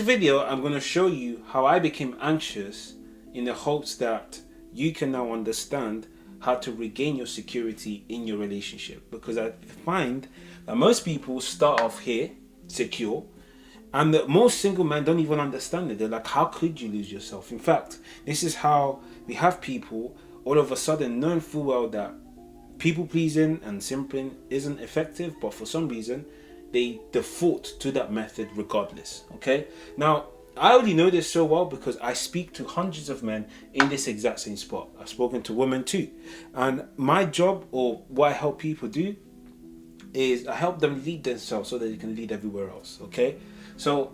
In this video, I'm going to show you how I became anxious in the hopes that you can now understand how to regain your security in your relationship. Because I find that most people start off here, secure, and that most single men don't even understand it. They're like, how could you lose yourself? In fact, this is how we have people all of a sudden knowing full well that people pleasing and simping isn't effective, but for some reason they default to that method regardless. Okay, now I already know this so well because I speak to hundreds of men in this exact same spot. I've spoken to women too, and my job, or what I help people do, is I help them lead themselves so that they can lead everywhere else. Okay, so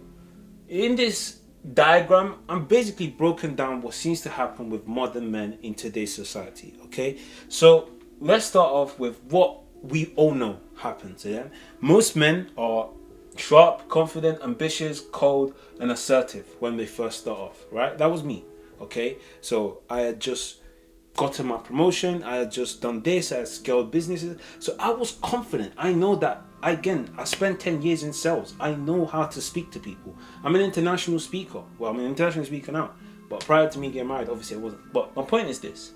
in this diagram, I'm basically broken down what seems to happen with modern men in today's society. Okay, so let's start off with what we all know happens. Yeah, most men are sharp, confident, ambitious, cold, and assertive when they first start off. Right, that was me. Okay, so I had just gotten my promotion, I had just done this, I had scaled businesses, so I was confident. I know that. Again, I spent 10 years in sales. I know how to speak to people. I'm an international speaker. Well, I'm an international speaker now, but prior to me getting married, obviously I wasn't. But my point is this: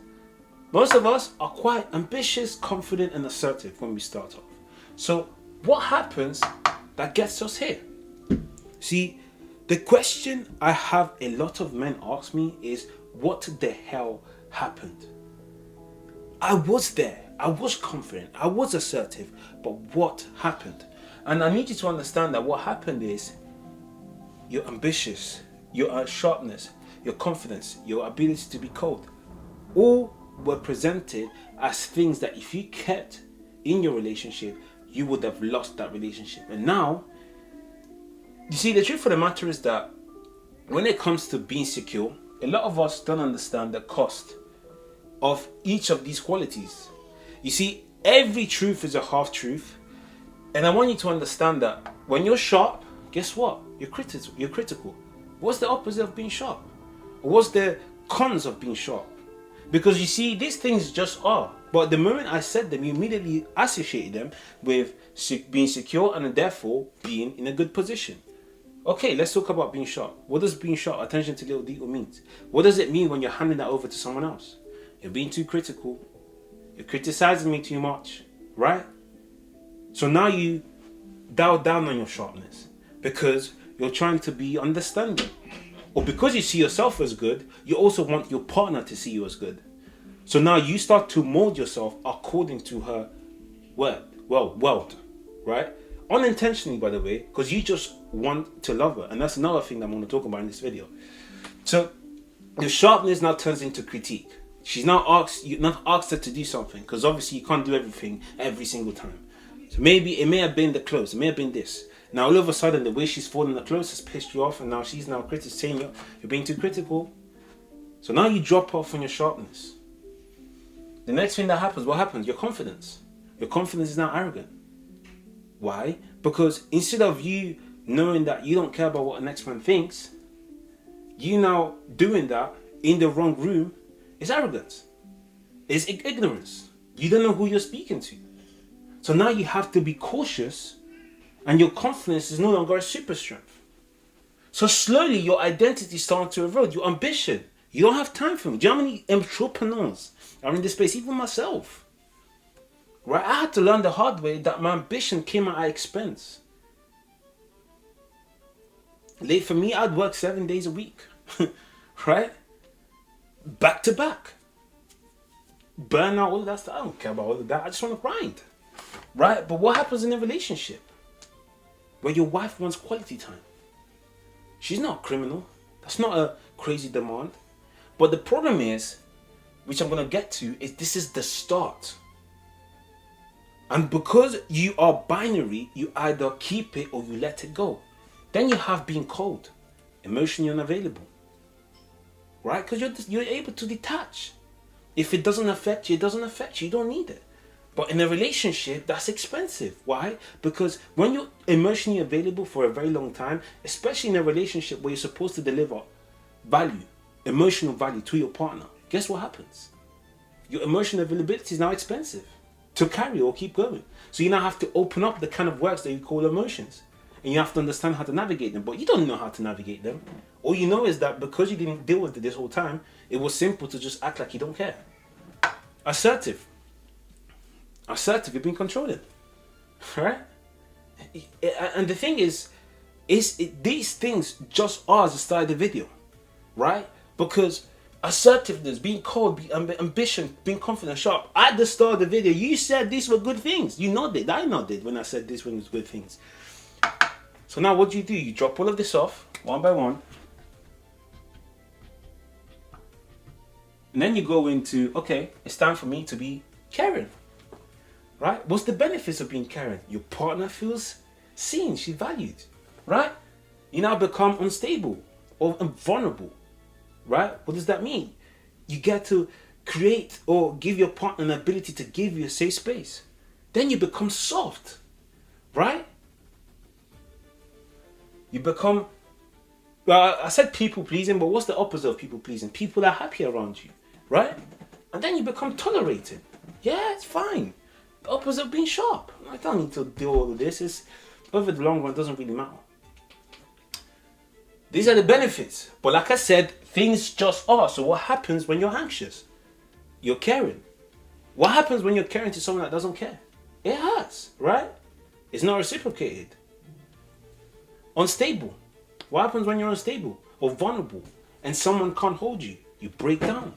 most of us are quite ambitious, confident, and assertive when we start off. So what happens that gets us here? See, the question I have a lot of men ask me is, what the hell happened? I was there, I was confident, I was assertive, but what happened? And I need you to understand that what happened is your ambitious, your sharpness, your confidence, your ability to be cold, all were presented as things that if you kept in your relationship, you would have lost that relationship. And now, you see, the truth of the matter is that when it comes to being secure, a lot of us don't understand the cost of each of these qualities. You see, every truth is a half truth, and I want you to understand that when you're sharp, guess what? You're critical. What's the opposite of being sharp? Or what's the cons of being sharp? Because you see, these things just are. But the moment I said them, you immediately associated them with being secure and therefore being in a good position. Okay, let's talk about being sharp. What does being sharp, attention to little detail, mean? What does it mean when you're handing that over to someone else? You're being too critical. You're criticizing me too much, right? So now you dial down on your sharpness because you're trying to be understanding. Or because you see yourself as good, you also want your partner to see you as good. So now you start to mold yourself according to her world, right? Unintentionally, by the way, because you just want to love her. And that's another thing that I'm going to talk about in this video. So the sharpness now turns into critique. She's now asked her to do something, because obviously you can't do everything every single time. So maybe it may have been the clothes, it may have been this. Now all of a sudden the way she's folding the clothes has pissed you off, and now she's now saying you're being too critical. So now you drop off on your sharpness. The next thing that happens, what happens? Your confidence. Your confidence is now arrogant. Why? Because instead of you knowing that you don't care about what the next man thinks, you now doing that in the wrong room. It's arrogance. It's ignorance. You don't know who you're speaking to. So now you have to be cautious, and your confidence is no longer a super strength. So slowly your identity is starting to erode. Your ambition. You don't have time for me. Do you know how many entrepreneurs are in this space? Even myself. Right? I had to learn the hard way that my ambition came at expense. Late for me, I'd work 7 days a week. Right? Back to back. Burn out, all of that stuff. I don't care about all of that. I just want to grind. Right? But what happens in a relationship where your wife wants quality time? She's not a criminal. That's not a crazy demand. But the problem is, which I'm going to get to, is this is the start. And because you are binary, you either keep it or you let it go. Then you have being cold, emotionally unavailable. Right? Because you're able to detach. If it doesn't affect you, it doesn't affect you. You don't need it. But in a relationship, that's expensive. Why? Because when you're emotionally available for a very long time, especially in a relationship where you're supposed to deliver value, emotional value to your partner, guess what happens? Your emotional availability is now expensive to carry or keep going. So you now have to open up the kind of works that you call emotions. and you have to understand how to navigate them. But you don't know how to navigate them. All you know is that because you didn't deal with it this whole time, it was simple to just act like you don't care. Assertive. You've been controlling, right? And the thing is these things just are as the start of the video, right? Because assertiveness, being cold, ambition, being confident, sharp. At the start of the video, you said these were good things. You nodded. I nodded when I said this one was good things. So now what do? You drop all of this off, one by one. And then you go into, okay, it's time for me to be caring. Right? What's the benefits of being caring? Your partner feels seen, she's valued. Right? You now become unstable or vulnerable. Right? What does that mean? You get to create or give your partner an ability to give you a safe space. Then you become soft. Right? You become, I said people pleasing, but what's the opposite of people pleasing? People are happy around you. Right? And then you become tolerated. Yeah, it's fine. The opposite of being sharp. I don't need to do all of this. It's, over the long run, it doesn't really matter. These are the benefits. But like I said, things just are. So what happens when you're anxious? You're caring. What happens when you're caring to someone that doesn't care? It hurts, right? It's not reciprocated. Unstable. What happens when you're unstable or vulnerable and someone can't hold you? You break down.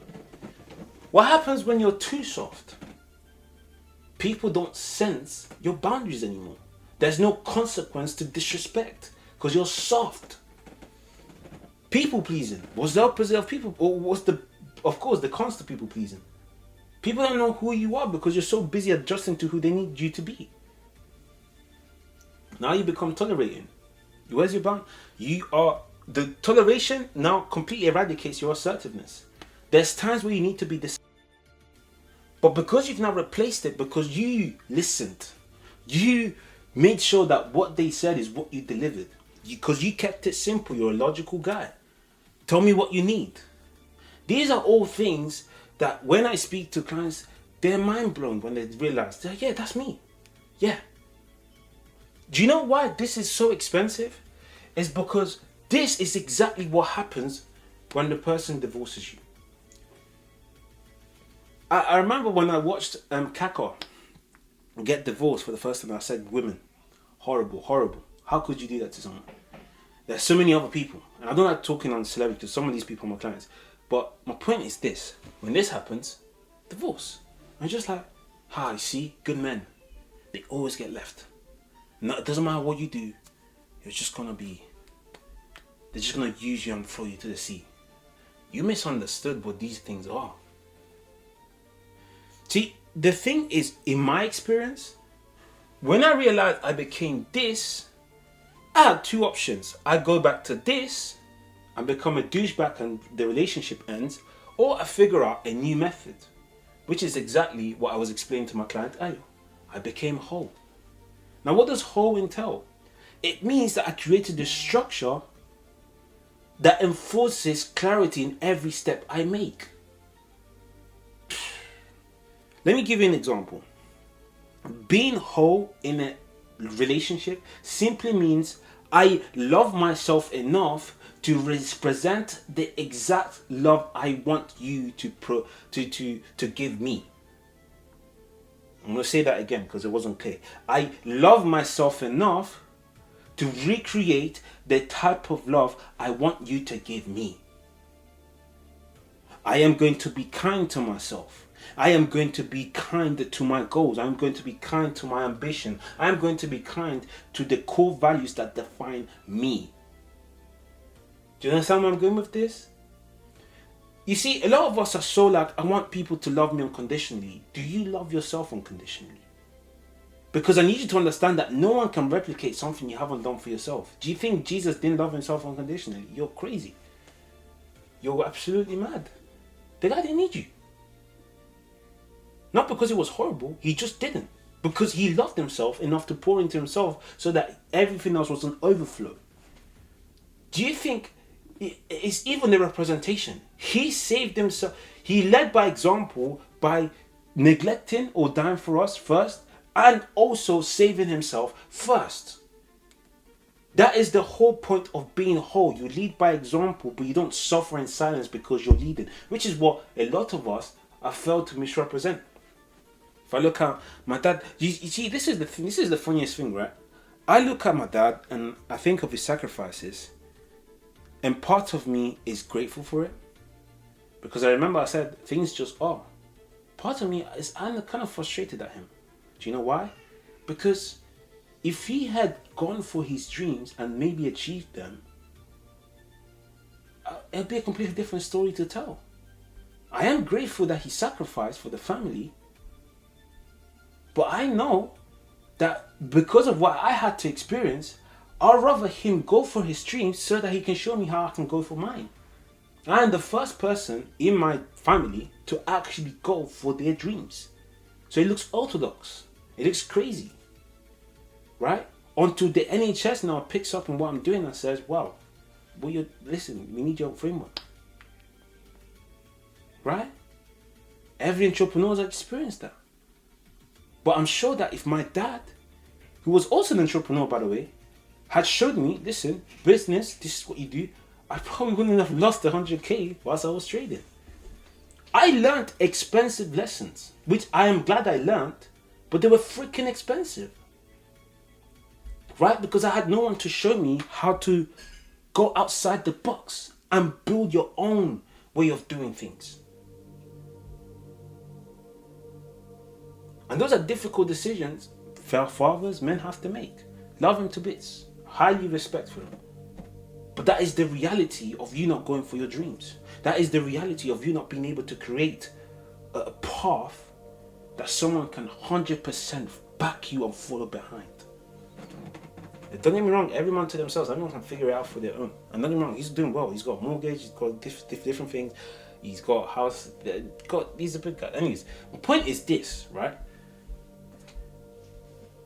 What happens when you're too soft? People don't sense your boundaries anymore. There's no consequence to disrespect because you're soft. People pleasing. What's the opposite of people? Or what's of course, the constant people pleasing. People don't know who you are because you're so busy adjusting to who they need you to be. Now you become tolerating. Where's your bound? The toleration now completely eradicates your assertiveness. There's times where you need to be decisive. But because you've now replaced it, because you listened, you made sure that what they said is what you delivered. Because you kept it simple. You're a logical guy. Tell me what you need. These are all things that when I speak to clients, they're mind blown when they realize, yeah, that's me. Yeah. Do you know why this is so expensive? It's because this is exactly what happens when the person divorces you. I remember when I watched Kaka get divorced for the first time, I said, women, horrible, horrible. How could you do that to someone? There's so many other people. And I don't like talking on celebrity because some of these people are my clients. But my point is this. When this happens, divorce. I'm just like, you see, good men, they always get left. No, it doesn't matter what you do. They're just going to use you and throw you to the sea. You misunderstood what these things are. See, the thing is, in my experience, when I realized I became this, I had two options. I go back to this and become a douchebag and the relationship ends, or I figure out a new method, which is exactly what I was explaining to my client Ayo. I became whole. Now, what does whole entail? It means that I created a structure that enforces clarity in every step I make. Let me give you an example. Being whole in a relationship simply means I love myself enough to represent the exact love I want you to give me. I'm going to say that again because it wasn't clear. I love myself enough to recreate the type of love I want you to give me. I am going to be kind to myself. I am going to be kind to my goals. I'm going to be kind to my ambition. I'm going to be kind to the core values that define me. Do you understand where I'm going with this? You see, a lot of us are so like, I want people to love me unconditionally. Do you love yourself unconditionally? Because I need you to understand that no one can replicate something you haven't done for yourself. Do you think Jesus didn't love himself unconditionally? You're crazy. You're absolutely mad. The guy didn't need you. Not because it was horrible, he just didn't. Because he loved himself enough to pour into himself so that everything else was an overflow. Do you think it's even a representation? He saved himself. He led by example by neglecting or dying for us first and also saving himself first. That is the whole point of being whole. You lead by example, but you don't suffer in silence because you're leading, which is what a lot of us have failed to misrepresent. If I look at my dad, you see, this is the thing. This is the funniest thing, right? I look at my dad and I think of his sacrifices, and part of me is grateful for it because I remember I said things just are. Part of me is I'm kind of frustrated at him. Do you know why? Because if he had gone for his dreams and maybe achieved them, it'd be a completely different story to tell. I am grateful that he sacrificed for the family, but I know that because of what I had to experience, I'd rather him go for his dreams so that he can show me how I can go for mine. I am the first person in my family to actually go for their dreams. So it looks orthodox. It looks crazy. Right? Until the NHS now picks up on what I'm doing and says, wow, listen, we need your framework. Right? Every entrepreneur has experienced that. But I'm sure that if my dad, who was also an entrepreneur by the way, had showed me, listen, business, this is what you do, I probably wouldn't have lost 100k whilst I was trading. I learned expensive lessons, which I am glad I learned, but they were freaking expensive. Right? Because I had no one to show me how to go outside the box and build your own way of doing things. And those are difficult decisions fathers, men have to make. Love him to bits. Highly respectful. But that is the reality of you not going for your dreams. That is the reality of you not being able to create a path that someone can 100% back you and follow behind. Don't get me wrong, every man to themselves. Everyone can figure it out for their own. And don't get me wrong, he's doing well. He's got a mortgage, he's got different things. He's got a house, he's a big guy. Anyways, the point is this, right?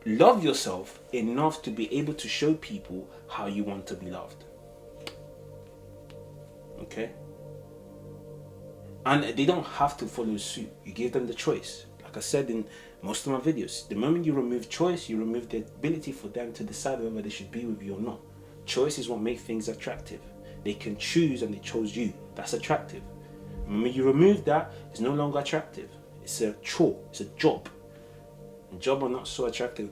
Love yourself enough to be able to show people how you want to be loved. Okay? And they don't have to follow suit. You give them the choice. Like I said in most of my videos, the moment you remove choice, you remove the ability for them to decide whether they should be with you or not. Choice is what makes things attractive. They can choose and they chose you. That's attractive. The moment you remove that, it's no longer attractive. It's a chore. It's a job. And job are not so attractive.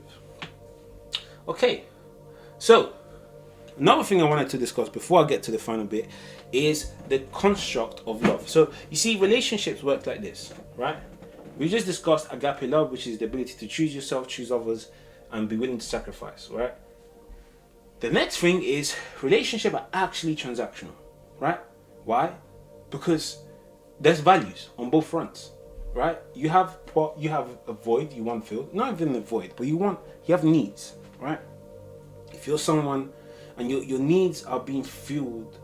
Okay. So, another thing I wanted to discuss before I get to the final bit is the construct of love. So, you see, relationships work like this, right? We just discussed agape love, which is the ability to choose yourself, choose others, and be willing to sacrifice, right? The next thing is relationships are actually transactional, right? Why? Because there's values on both fronts, right? You have a void you want filled, not even a void, but you have needs, right? If you're someone and your needs are being filled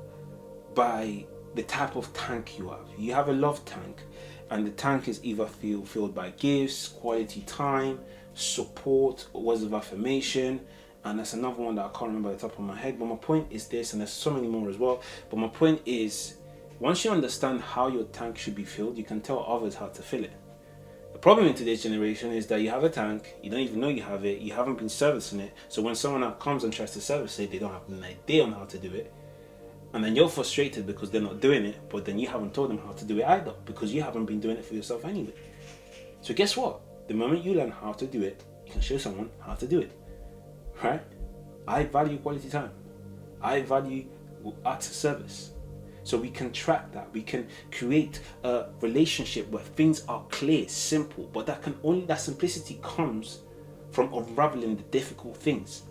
by the type of tank you have a love tank, and the tank is either filled by gifts, quality time, support, words of affirmation, and there's another one that I can't remember at the top of my head. But my point is this, and there's so many more as well. But my point is, once you understand how your tank should be filled, you can tell others how to fill it. The problem in today's generation is that you have a tank, you don't even know you have it, you haven't been servicing it. So when someone else comes and tries to service it, they don't have an idea on how to do it. And then you're frustrated because they're not doing it, but then you haven't told them how to do it either because you haven't been doing it for yourself anyway. So guess what? The moment you learn how to do it, you can show someone how to do it. Right? I value quality time. I value acts of service. So we can track that. We can create a relationship where things are clear, simple, but that simplicity comes from unraveling the difficult things.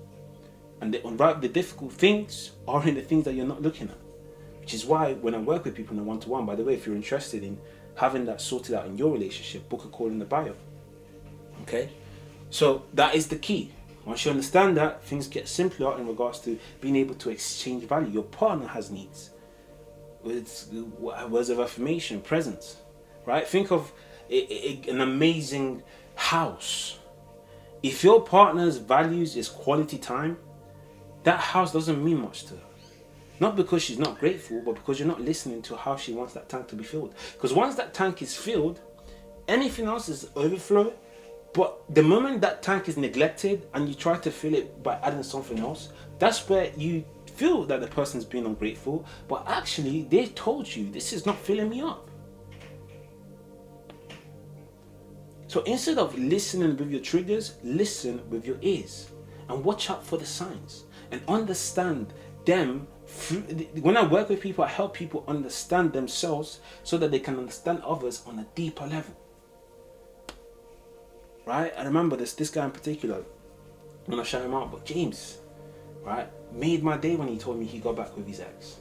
And the difficult things are in the things that you're not looking at. Which is why when I work with people in a one-to-one, by the way, if you're interested in having that sorted out in your relationship, book a call in the bio. Okay? So that is the key. Once you understand that, things get simpler in regards to being able to exchange value. Your partner has needs. It's words of affirmation, presence. Right? Think of an amazing house. If your partner's values is quality time, that house doesn't mean much to her. Not because she's not grateful, but because you're not listening to how she wants that tank to be filled. Because once that tank is filled, anything else is overflow. But the moment that tank is neglected and you try to fill it by adding something else, That's where you feel that the person's being ungrateful, but actually they told you this is not filling me up. So instead of listening with your triggers, listen with your ears and watch out for the signs and understand them. When I work with people, I help people understand themselves so that they can understand others on a deeper level. Right? I remember this guy in particular, when I shout him out, but James, right, made my day when he told me he got back with his ex.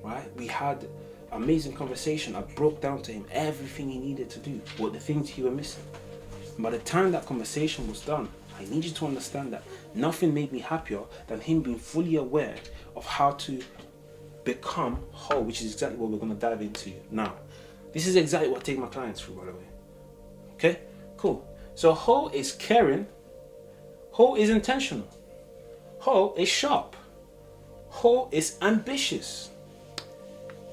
Right? We had amazing conversation. I broke down to him everything he needed to do, what the things he was missing. And by the time that conversation was done, I need you to understand that nothing made me happier than him being fully aware of how to become whole, which is exactly what we're going to dive into now. This is exactly what I take my clients through, by the way. Okay, cool. So whole is caring, whole is intentional, whole is sharp, whole is ambitious.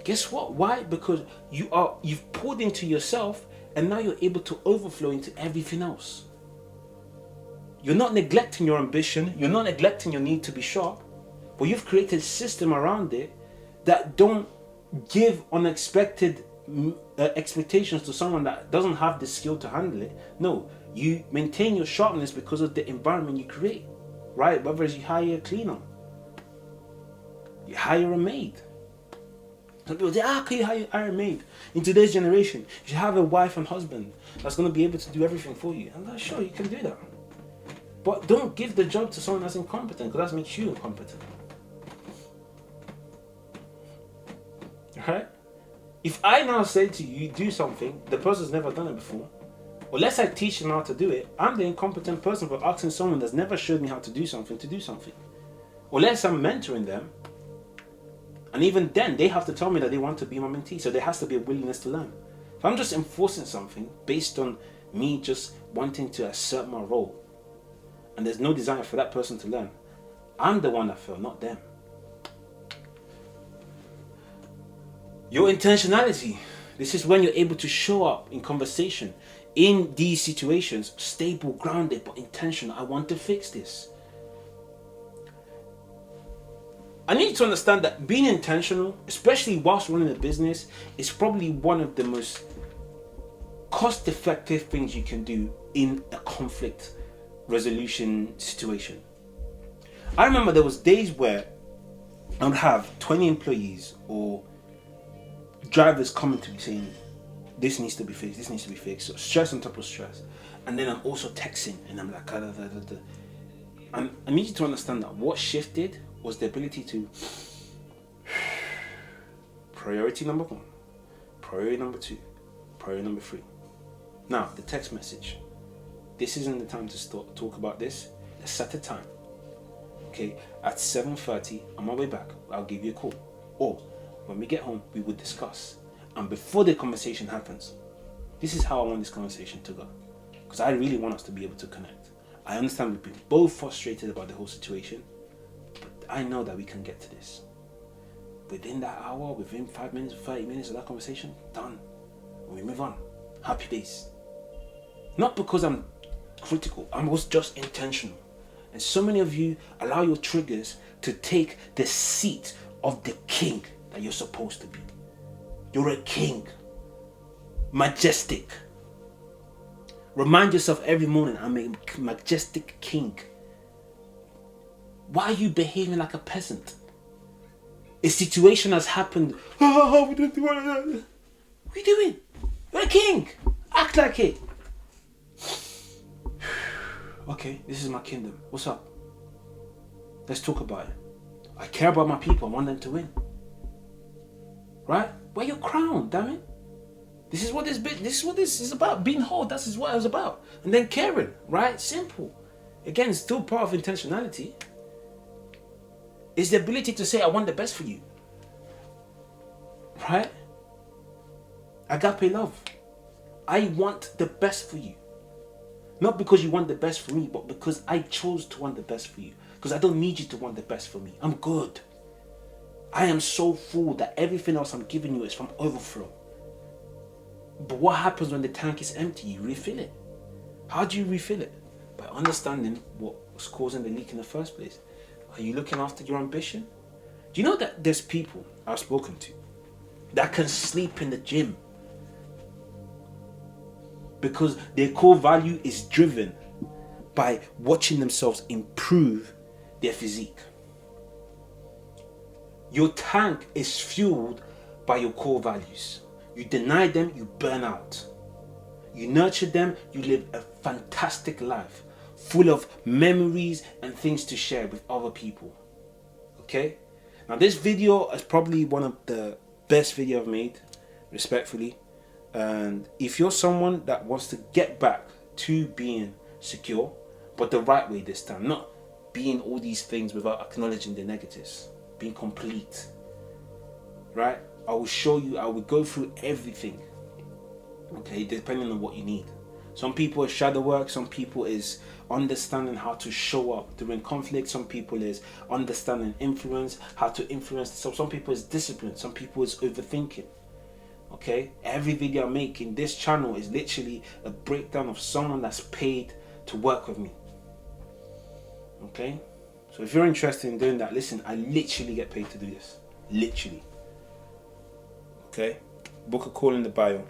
Guess what? Why? Because you've poured into yourself and now you're able to overflow into everything else. You're not neglecting your ambition, you're not neglecting your need to be sharp, but you've created a system around it that don't give unexpected expectations to someone that doesn't have the skill to handle it. No, you maintain your sharpness because of the environment you create, right? Whether it's you hire a cleaner, you hire a maid. Some people say, how can you hire a maid? In today's generation, you should have a wife and husband that's going to be able to do everything for you. I'm not sure you can do that. But don't give the job to someone that's incompetent, because that makes you incompetent. Right? If I now say to you, do something, the person's never done it before, unless I teach them how to do it, I'm the incompetent person for asking someone that's never showed me how to do something to do something. Unless I'm mentoring them, and even then, they have to tell me that they want to be my mentee, so there has to be a willingness to learn. If I'm just enforcing something based on me just wanting to assert my role, and there's no desire for that person to learn, I'm the one that failed, not them. Your intentionality. This is when you're able to show up in conversation, in these situations, stable, grounded, but intentional. I want to fix this. I need to understand that being intentional, especially whilst running a business, is probably one of the most cost-effective things you can do in a conflict resolution situation. I remember there was days where I would have 20 employees or drivers coming to me saying, this needs to be fixed, this needs to be fixed. So stress on top of stress. And then I'm also texting and I'm like, And I need you to understand that what shifted was the ability to priority number 1, priority number 2, priority number 3. Now, the text message. This isn't the time to talk about this. Let's set a time. Okay, at 7:30, on my way back, I'll give you a call. Or when we get home, we will discuss. And before the conversation happens, this is how I want this conversation to go. Because I really want us to be able to connect. I understand we've been both frustrated about the whole situation, but I know that we can get to this. Within that hour, within 5 minutes, 30 minutes of that conversation, done. And we move on. Happy days. Not because I'm critical, I was just intentional. And so many of you allow your triggers to take the seat of the king that you're supposed to be. You're a king. Majestic. Remind yourself every morning, I'm a majestic king. Why are you behaving like a peasant? A situation has happened. Oh, we don't do what are you doing? You're a king. Act like it. Okay, this is my kingdom. What's up? Let's talk about it. I care about my people. I want them to win. Right? Wear your crown, damn it. This is what this is about. Being whole, that is what it was about. And then caring, right? Simple. Again, it's still part of intentionality. It's the ability to say, I want the best for you. Right? Agape love. I want the best for you. Not because you want the best for me, but because I chose to want the best for you. Because I don't need you to want the best for me. I'm good. I am so full that everything else I'm giving you is from overflow. But what happens when the tank is empty? You refill it. How do you refill it? By understanding what what's causing the leak in the first place? Are you looking after your ambition? Do you know that there's people I've spoken to that can sleep in the gym because their core value is driven by watching themselves improve their physique? Your tank is fueled by your core values. You deny them, you burn out. You nurture them, you live a fantastic life full of memories and things to share with other people. Okay? Now this video is probably one of the best video I've made, respectfully. And if you're someone that wants to get back to being secure, but the right way this time, not being all these things without acknowledging the negatives, being complete, right? I will show you, I will go through everything, okay, depending on what you need. Some people is shadow work, some people is understanding how to show up during conflict, some people is understanding influence, how to influence. So some people is discipline, some people is overthinking. Okay, every video I make in this channel is literally a breakdown of someone that's paid to work with me. Okay, so if you're interested in doing that, listen, I literally get paid to do this, literally. Okay, book a call in the bio.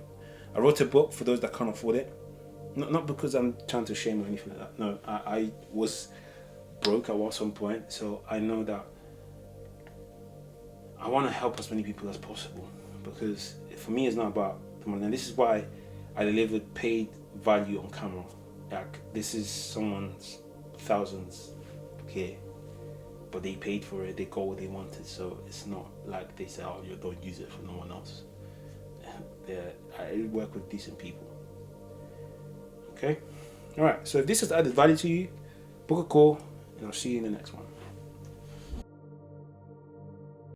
I wrote a book for those that can't afford it. Not because I'm trying to shame or anything like that. No, I was broke at some point, so I know that I want to help as many people as possible, because for me it's not about the money. And this is why I delivered paid value on camera. Like, this is someone's thousands here, but they paid for it, they got what they wanted, so it's not like they say, oh, you don't use it for no one else. I work with decent people. Okay? Alright, so if this has added value to you, book a call and I'll see you in the next one.